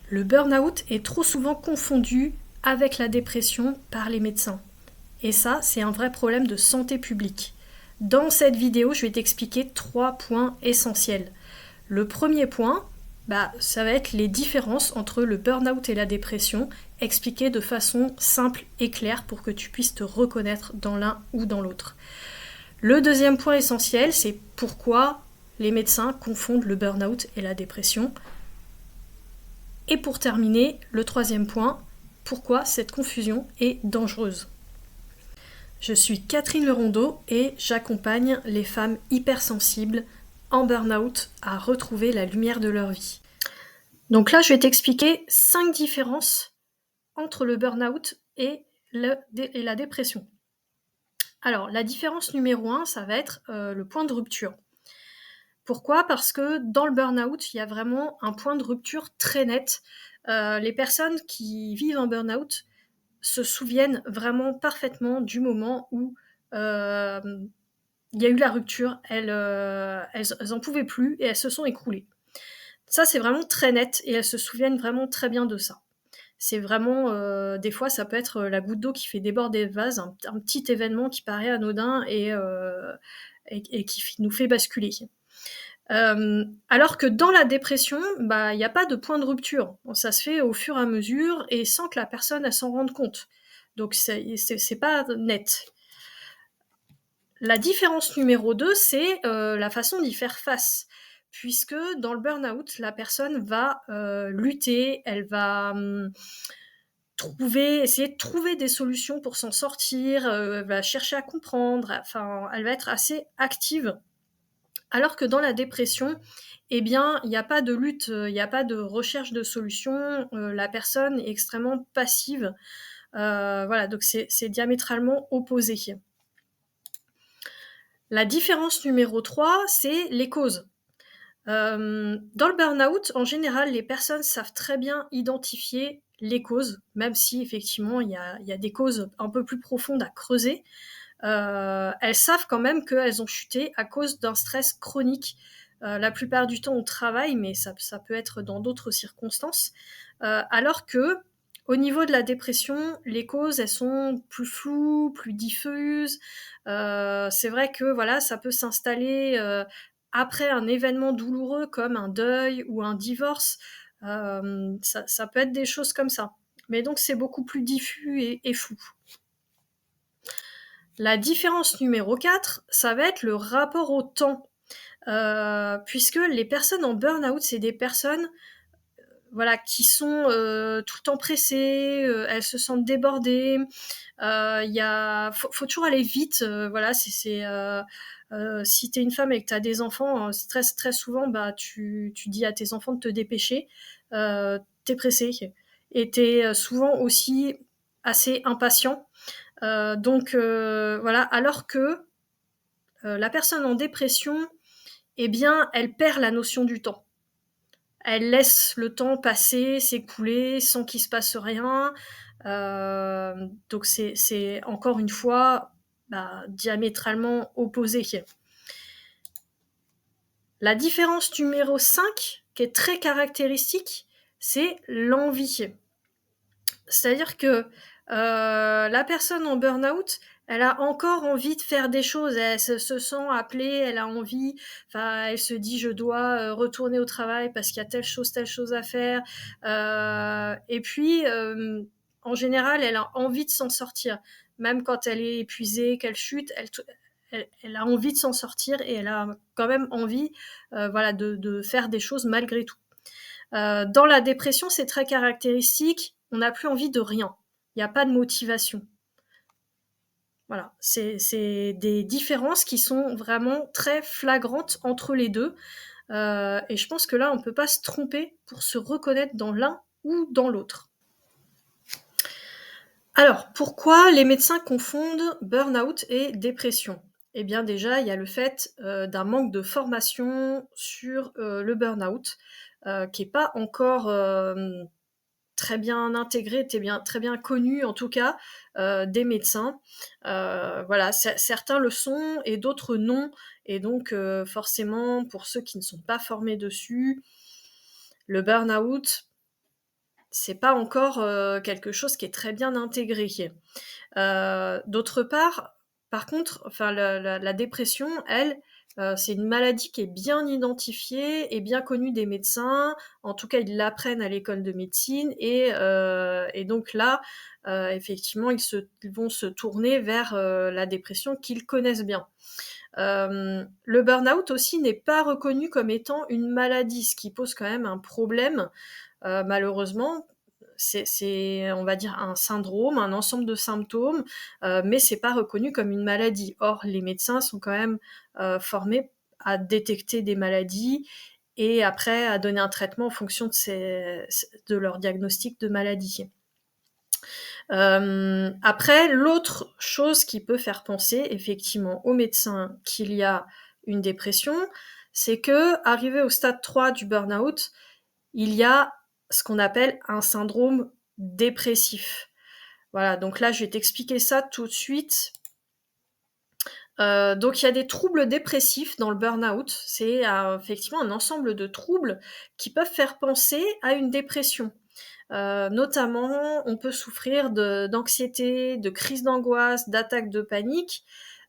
Le burn-out est trop souvent confondu avec la dépression par les médecins. Et ça, c'est un vrai problème de santé publique. Dans cette vidéo, je vais t'expliquer 3 points essentiels. Le premier point, ça va être les différences entre le burn-out et la dépression, expliquées de façon simple et claire pour que tu puisses te reconnaître dans l'un ou dans l'autre. Le deuxième point essentiel, c'est pourquoi les médecins confondent le burn-out et la dépression. Et pour terminer, le troisième point, pourquoi cette confusion est dangereuse. Je suis Catherine Lerondeau et j'accompagne les femmes hypersensibles en burn-out à retrouver la lumière de leur vie. Donc là, je vais t'expliquer 5 différences entre le burn-out et la dépression. Alors, la différence numéro 1, ça va être le point de rupture. Pourquoi ? Parce que dans le burn-out, il y a vraiment un point de rupture très net. Les personnes qui vivent un burn-out se souviennent vraiment parfaitement du moment où il y a eu la rupture, elles en pouvaient plus et elles se sont écroulées. Ça, c'est vraiment très net et elles se souviennent vraiment très bien de ça. C'est vraiment, des fois, ça peut être la goutte d'eau qui fait déborder le vase, un petit événement qui paraît anodin et qui nous fait basculer. Alors que dans la dépression, il n'y a pas de point de rupture. Ça se fait au fur et à mesure et sans que la personne elle s'en rende compte. Donc c'est pas net. La différence numéro 2, c'est la façon d'y faire face. Puisque dans le burn-out, la personne va lutter, elle va essayer de trouver des solutions pour s'en sortir, elle va chercher à comprendre, enfin, elle va être assez active. Alors que dans la dépression, eh bien, il n'y a pas de lutte, il n'y a pas de recherche de solution, la personne est extrêmement passive. Voilà, donc c'est diamétralement opposé. La différence numéro 3, c'est les causes. Dans le burn-out, en général, les personnes savent très bien identifier les causes, même si effectivement il y a des causes un peu plus profondes à creuser. Elles savent quand même qu'elles ont chuté à cause d'un stress chronique, la plupart du temps au travail, mais ça peut être dans d'autres circonstances. Alors que au niveau de la dépression, les causes, elles sont plus floues, plus diffuses. C'est vrai que voilà, ça peut s'installer après un événement douloureux comme un deuil ou un divorce. Ça peut être des choses comme ça. Mais donc c'est beaucoup plus diffus et flou. La différence numéro 4, ça va être le rapport au temps. Puisque les personnes en burn-out, c'est des personnes voilà, qui sont tout le temps pressées, elles se sentent débordées. Faut toujours aller vite. Voilà, si t'es une femme et que t'as des enfants, très, très souvent, tu dis à tes enfants de te dépêcher. T'es pressé. Et t'es souvent aussi assez impatient. Voilà, alors que la personne en dépression, eh bien, elle perd la notion du temps. Elle laisse le temps passer, s'écouler, sans qu'il se passe rien. Donc c'est encore une fois diamétralement opposé. La différence numéro 5, qui est très caractéristique, c'est l'envie. C'est-à-dire que la personne en burn-out, elle a encore envie de faire des choses, elle se sent appelée, elle a envie, enfin, elle se dit je dois retourner au travail parce qu'il y a telle chose à faire. Et puis, en général, elle a envie de s'en sortir. Même quand elle est épuisée, qu'elle chute, elle a envie de s'en sortir et elle a quand même envie voilà, de faire des choses malgré tout. Dans la dépression, c'est très caractéristique, on n'a plus envie de rien. Il n'y a pas de motivation. Voilà, c'est des différences qui sont vraiment très flagrantes entre les deux. Et je pense que là, on ne peut pas se tromper pour se reconnaître dans l'un ou dans l'autre. Alors, pourquoi les médecins confondent burn-out et dépression ? Eh bien déjà, il y a le fait d'un manque de formation sur le burn-out, qui n'est pas encore très bien intégré, très bien connu en tout cas des médecins. Voilà, certains le sont et d'autres non. Et donc forcément, pour ceux qui ne sont pas formés dessus, le burn-out, c'est pas encore, quelque chose qui est très bien intégré. D'autre part, par contre, enfin la dépression, elle, c'est une maladie qui est bien identifiée et bien connue des médecins. En tout cas, ils l'apprennent à l'école de médecine et donc là, effectivement, ils vont se tourner vers, la dépression qu'ils connaissent bien. Le burn-out aussi n'est pas reconnu comme étant une maladie, ce qui pose quand même un problème, malheureusement. C'est, on va dire, un syndrome, un ensemble de symptômes, mais c'est pas reconnu comme une maladie. Or, les médecins sont quand même formés à détecter des maladies et après à donner un traitement en fonction de leur diagnostic de maladie. Après, l'autre chose qui peut faire penser effectivement aux médecins qu'il y a une dépression, c'est que, arrivé au stade 3 du burn-out, il y a ce qu'on appelle un syndrome dépressif. Voilà, donc là, je vais t'expliquer ça tout de suite. Donc il y a des troubles dépressifs dans le burn-out. C'est effectivement un ensemble de troubles qui peuvent faire penser à une dépression. Notamment, on peut souffrir d'anxiété, de crises d'angoisse, d'attaques de panique.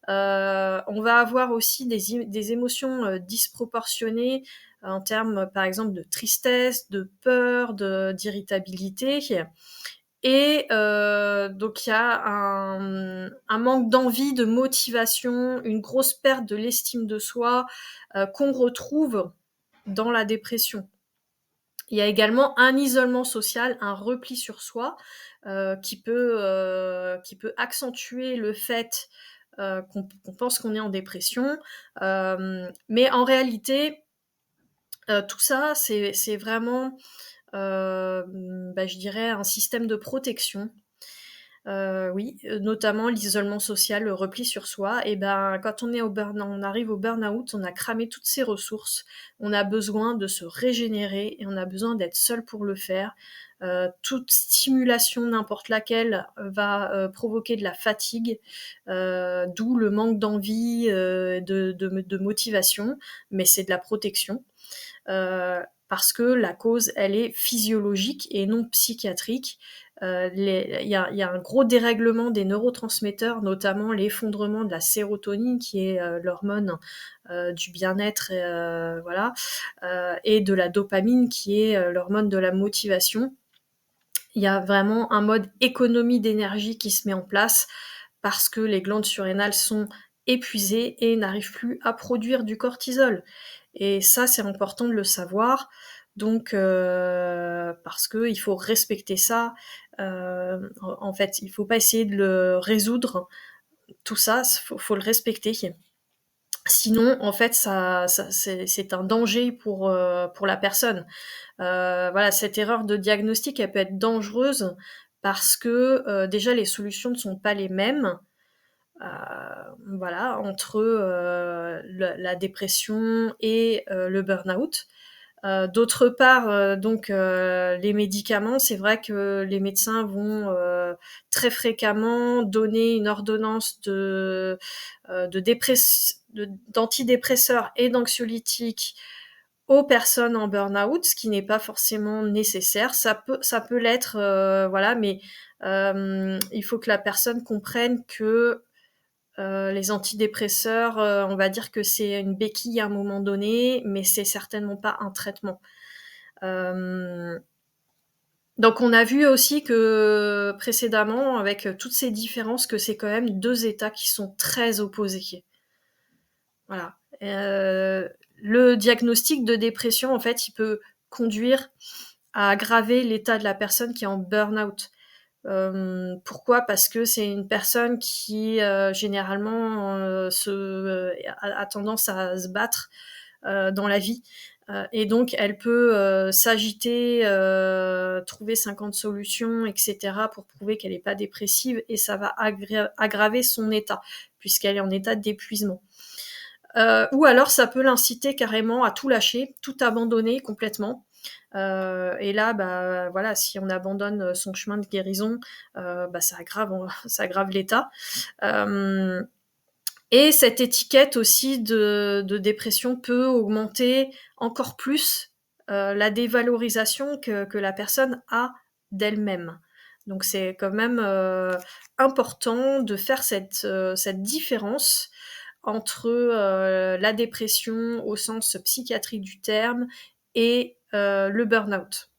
On va avoir aussi des émotions disproportionnées en termes, par exemple, de tristesse, de peur, d'irritabilité. Et donc il y a un manque d'envie, de motivation, une grosse perte de l'estime de soi qu'on retrouve dans la dépression. Il y a également un isolement social, un repli sur soi qui peut accentuer le fait qu'on pense qu'on est en dépression. Mais en réalité, tout ça, c'est vraiment, je dirais, un système de protection. Oui, notamment l'isolement social, le repli sur soi. Et ben, quand on arrive au burn-out, on a cramé toutes ses ressources. On a besoin de se régénérer et on a besoin d'être seul pour le faire. Toute stimulation, n'importe laquelle, va provoquer de la fatigue, d'où le manque d'envie, de motivation, mais c'est de la protection. Parce que la cause, elle est physiologique et non psychiatrique. Il y a un gros dérèglement des neurotransmetteurs, notamment l'effondrement de la sérotonine, qui est l'hormone du bien-être, voilà, et de la dopamine, qui est l'hormone de la motivation. Il y a vraiment un mode économie d'énergie qui se met en place parce que les glandes surrénales sont épuisées et n'arrivent plus à produire du cortisol. Et ça, c'est important de le savoir. Donc, parce qu'il faut respecter ça. En fait, il ne faut pas essayer de le résoudre. Tout ça, faut le respecter. Sinon, en fait, c'est un danger pour la personne. Voilà, cette erreur de diagnostic, elle peut être dangereuse parce que déjà les solutions ne sont pas les mêmes. Voilà, entre la dépression et le burn-out. D'autre part, les médicaments, c'est vrai que les médecins vont très fréquemment donner une ordonnance d'antidépresseurs et d'anxiolytiques aux personnes en burn-out, ce qui n'est pas forcément nécessaire. Ça peut l'être, voilà, mais il faut que la personne comprenne que les antidépresseurs, on va dire que c'est une béquille à un moment donné, mais c'est certainement pas un traitement. Donc on a vu aussi que précédemment, avec toutes ces différences, que c'est quand même deux états qui sont très opposés. Voilà. Le diagnostic de dépression, en fait, il peut conduire à aggraver l'état de la personne qui est en burn-out. Pourquoi ? Parce que c'est une personne qui généralement a tendance à se battre dans la vie. Et donc elle peut s'agiter, trouver 50 solutions, etc. pour prouver qu'elle n'est pas dépressive et ça va aggraver son état puisqu'elle est en état d'épuisement. Ou alors ça peut l'inciter carrément à tout lâcher, tout abandonner complètement. Et là, voilà, si on abandonne son chemin de guérison, ça aggrave l'état. Et cette étiquette aussi de dépression peut augmenter encore plus la dévalorisation que la personne a d'elle-même. Donc c'est quand même important de faire cette différence entre la dépression au sens psychiatrique du terme et le burn-out.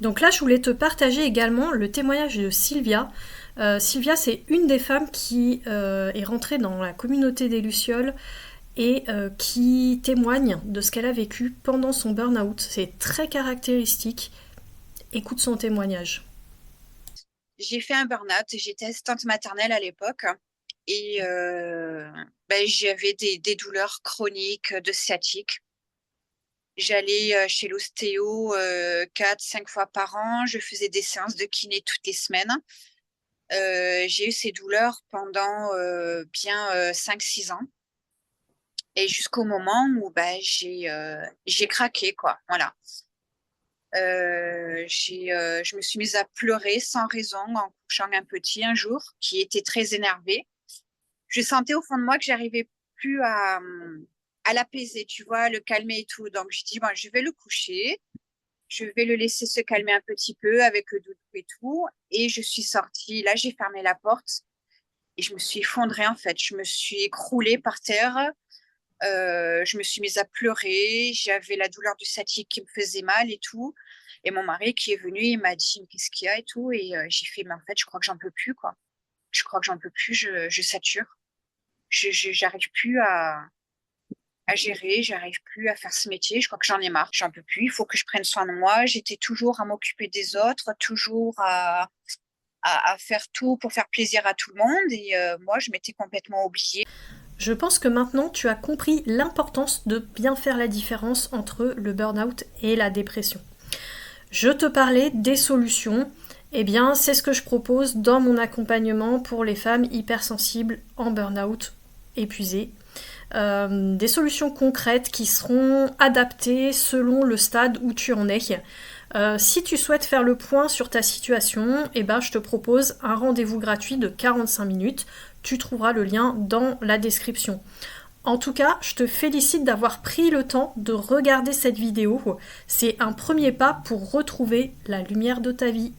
Donc là, je voulais te partager également le témoignage de Sylvia. Sylvia, c'est une des femmes qui est rentrée dans la communauté des Lucioles et qui témoigne de ce qu'elle a vécu pendant son burn-out. C'est très caractéristique. Écoute son témoignage. J'ai fait un burn-out, j'étais assistante maternelle à l'époque et j'avais des douleurs chroniques de sciatique. J'allais chez l'ostéo 4-5 fois par an, je faisais des séances de kiné toutes les semaines. J'ai eu ces douleurs pendant bien 5-6 ans et jusqu'au moment où j'ai craqué, quoi. Voilà. Je me suis mise à pleurer sans raison en couchant un petit un jour qui était très énervé. Je sentais au fond de moi que j'arrivais plus à l'apaiser, tu vois, le calmer et tout. Donc, je dis, bon, je vais le coucher, je vais le laisser se calmer un petit peu avec le doudou et tout. Et je suis sortie. Là, j'ai fermé la porte et je me suis effondrée, en fait. Je me suis écroulée par terre. Je me suis mise à pleurer. J'avais la douleur du sciatique qui me faisait mal et tout. Et mon mari qui est venu, il m'a dit, qu'est-ce qu'il y a et tout. Et j'ai fait, mais en fait, je crois que j'en peux plus, quoi. Je crois que j'en peux plus, je sature. J'arrive plus à gérer, j'arrive plus à faire ce métier. Je crois que j'en ai marre, j'en peux plus. Il faut que je prenne soin de moi. J'étais toujours à m'occuper des autres, toujours à faire tout pour faire plaisir à tout le monde. Et moi, je m'étais complètement oubliée. Je pense que maintenant tu as compris l'importance de bien faire la différence entre le burn-out et la dépression. Je te parlais des solutions. Eh bien, c'est ce que je propose dans mon accompagnement pour les femmes hypersensibles en burn-out, épuisées. Des solutions concrètes qui seront adaptées selon le stade où tu en es. Si tu souhaites faire le point sur ta situation, eh ben, je te propose un rendez-vous gratuit de 45 minutes. Tu trouveras le lien dans la description. En tout cas, je te félicite d'avoir pris le temps de regarder cette vidéo. C'est un premier pas pour retrouver la lumière de ta vie.